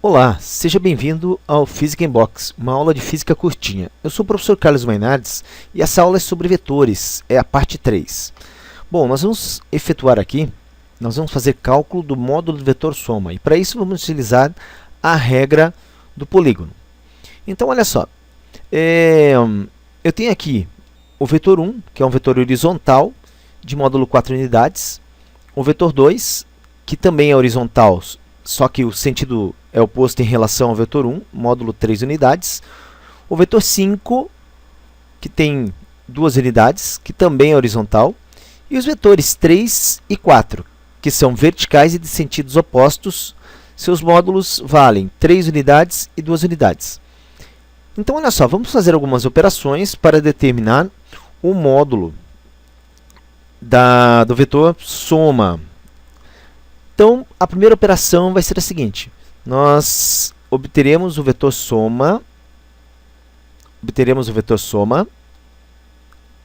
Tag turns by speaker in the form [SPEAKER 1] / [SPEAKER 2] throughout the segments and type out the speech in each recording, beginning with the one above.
[SPEAKER 1] Olá, seja bem-vindo ao Physics in Box, uma aula de física curtinha. Eu sou o professor Carlos Mainardes e essa aula é sobre vetores, é a parte 3. Bom, nós vamos efetuar aqui, nós vamos fazer cálculo do módulo do vetor soma e para isso vamos utilizar a regra do polígono. Então, olha só, eu tenho aqui o vetor 1, que é um vetor horizontal de módulo 4 unidades, o vetor 2, que também é horizontal, só que o sentido é oposto em relação ao vetor 1, módulo 3 unidades. O vetor 5, que tem 2 unidades, que também é horizontal. E os vetores 3 e 4, que são verticais e de sentidos opostos. Seus módulos valem 3 unidades e 2 unidades. Então, olha só, vamos fazer algumas operações para determinar o módulo do vetor soma. Então, a primeira operação vai ser a seguinte. Nós obteremos o vetor soma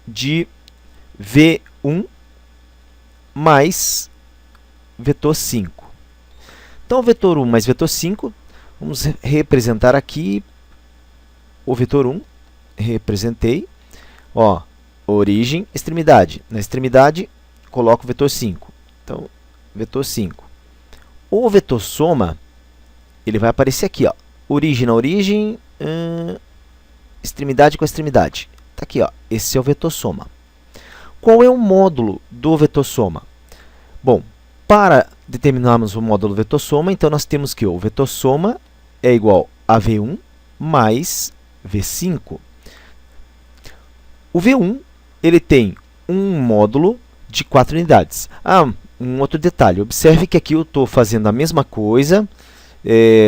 [SPEAKER 1] de V1 mais vetor 5. Então, vetor 1 mais vetor 5, vamos representar aqui o vetor 1. Representei. Ó, origem, extremidade. Na extremidade, coloco o vetor 5. Então, vetor 5. O vetor soma, ele vai aparecer aqui, ó, origem na origem, extremidade com extremidade. Está aqui, ó, esse é o vetor soma. Qual é o módulo do vetor soma? Bom, para determinarmos o módulo do vetor soma, então nós temos que o vetor soma é igual a V1 mais V5. O V1 ele tem um módulo de 4 unidades. Um outro detalhe, observe que aqui eu estou fazendo a mesma coisa,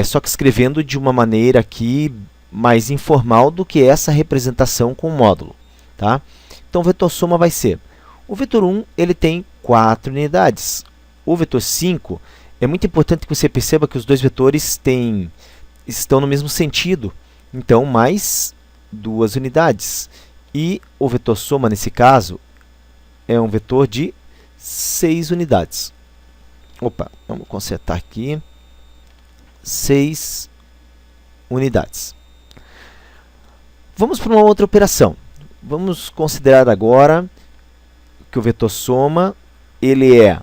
[SPEAKER 1] só que escrevendo de uma maneira aqui mais informal do que essa representação com o módulo. Tá? Então, o vetor soma vai ser, o vetor 1 ele tem 4 unidades. O vetor 5, é muito importante que você perceba que os dois vetores estão no mesmo sentido, então mais 2 unidades. E o vetor soma, nesse caso, é um vetor de 6 unidades. Opa, vamos consertar aqui. 6 unidades. Vamos para uma outra operação. Vamos considerar agora que o vetor soma ele é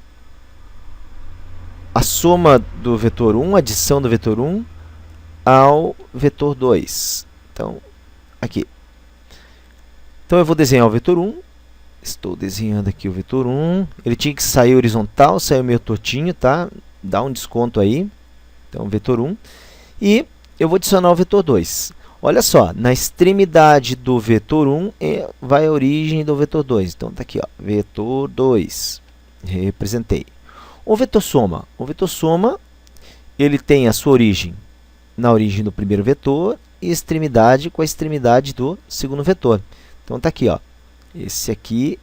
[SPEAKER 1] a soma do vetor 1, a adição do vetor 1 ao vetor 2. Então, aqui. Então, eu vou desenhar o vetor 1. Estou desenhando aqui o vetor 1. Ele tinha que sair horizontal, saiu meio tortinho, tá? Dá um desconto aí. Então, vetor 1. E eu vou adicionar o vetor 2. Olha só, na extremidade do vetor 1 vai a origem do vetor 2. Então, está aqui, ó, vetor 2. Representei. O vetor soma. O vetor soma, ele tem a sua origem na origem do primeiro vetor e extremidade com a extremidade do segundo vetor. Então, está aqui, ó. Esse aqui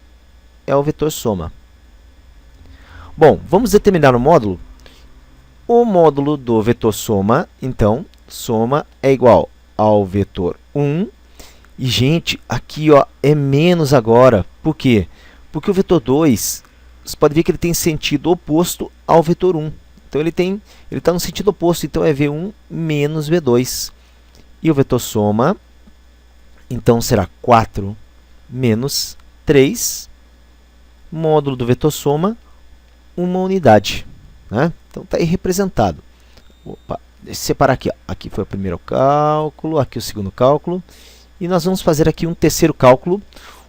[SPEAKER 1] é o vetor soma. Bom, vamos determinar o módulo. O módulo do vetor soma, então, soma é igual ao vetor 1. E, gente, aqui ó, é menos agora. Por quê? Porque o vetor 2, você pode ver que ele tem sentido oposto ao vetor 1. Então, ele está no sentido oposto. Então, é V1 menos V2. E o vetor soma, então, será 4 menos 3, módulo do vetor soma, 1 unidade. Né? Então, está aí representado. Opa, deixa eu separar aqui. Ó. Aqui foi o primeiro cálculo, aqui o segundo cálculo. E nós vamos fazer aqui um terceiro cálculo,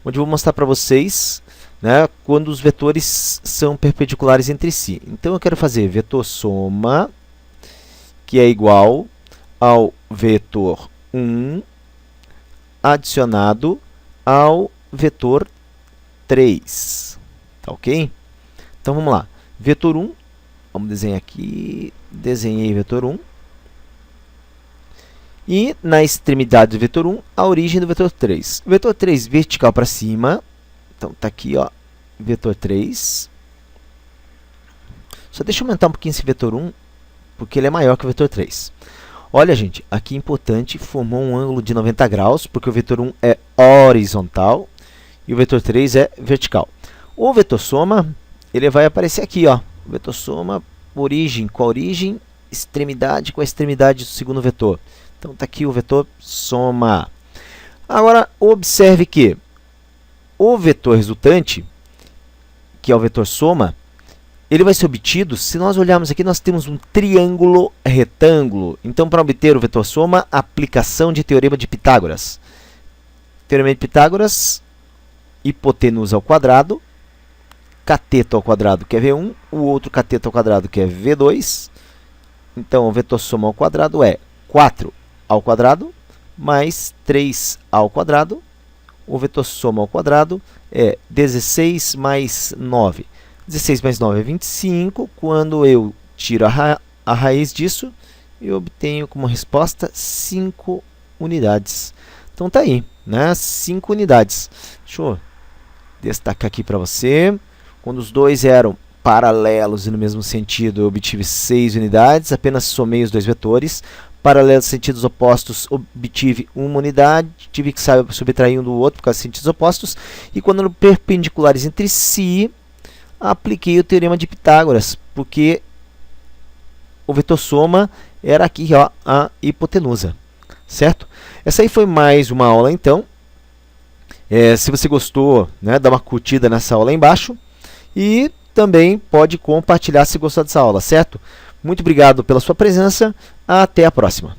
[SPEAKER 1] onde eu vou mostrar para vocês, né, quando os vetores são perpendiculares entre si. Então, eu quero fazer vetor soma, que é igual ao vetor 1 adicionado ao vetor 3. Tá ok? Então, vamos lá. Vetor 1, vamos desenhar aqui. Desenhei vetor 1. E na extremidade do vetor 1, a origem do vetor 3. Vetor 3 vertical para cima. Então, está aqui, ó, vetor 3. Só deixa eu aumentar um pouquinho esse vetor 1, porque ele é maior que o vetor 3. Olha, gente, aqui é importante, formou um ângulo de 90 graus, porque o vetor 1 é horizontal e o vetor 3 é vertical. O vetor soma, ele vai aparecer aqui, ó. O vetor soma, origem com a origem, extremidade com a extremidade do segundo vetor. Então está aqui o vetor soma. Agora, observe que o vetor resultante, que é o vetor soma, ele vai ser obtido, se nós olharmos aqui, nós temos um triângulo retângulo. Então, para obter o vetor soma, aplicação de teorema de Pitágoras. Teorema de Pitágoras, hipotenusa ao quadrado, cateto ao quadrado, que é V1, o outro cateto ao quadrado, que é V2. Então, o vetor soma ao quadrado é 4 ao quadrado mais 3 ao quadrado. O vetor soma ao quadrado é 16 mais 9. 16 mais 9 é 25. Quando eu tiro a raiz disso, eu obtenho como resposta 5 unidades. Então, tá aí, né? 5 unidades. Deixa eu destacar aqui para você. Quando os dois eram paralelos e no mesmo sentido, eu obtive 6 unidades. Apenas somei os dois vetores. Paralelos sentidos opostos, obtive 1 unidade. Tive que subtrair um do outro por causa de sentidos opostos. E quando eram perpendiculares entre si, apliquei o teorema de Pitágoras, porque o vetor soma era aqui, ó, a hipotenusa. Certo? Essa aí foi mais uma aula, então. Se você gostou, né, dá uma curtida nessa aula aí embaixo. E também pode compartilhar se gostou dessa aula, certo? Muito obrigado pela sua presença. Até a próxima.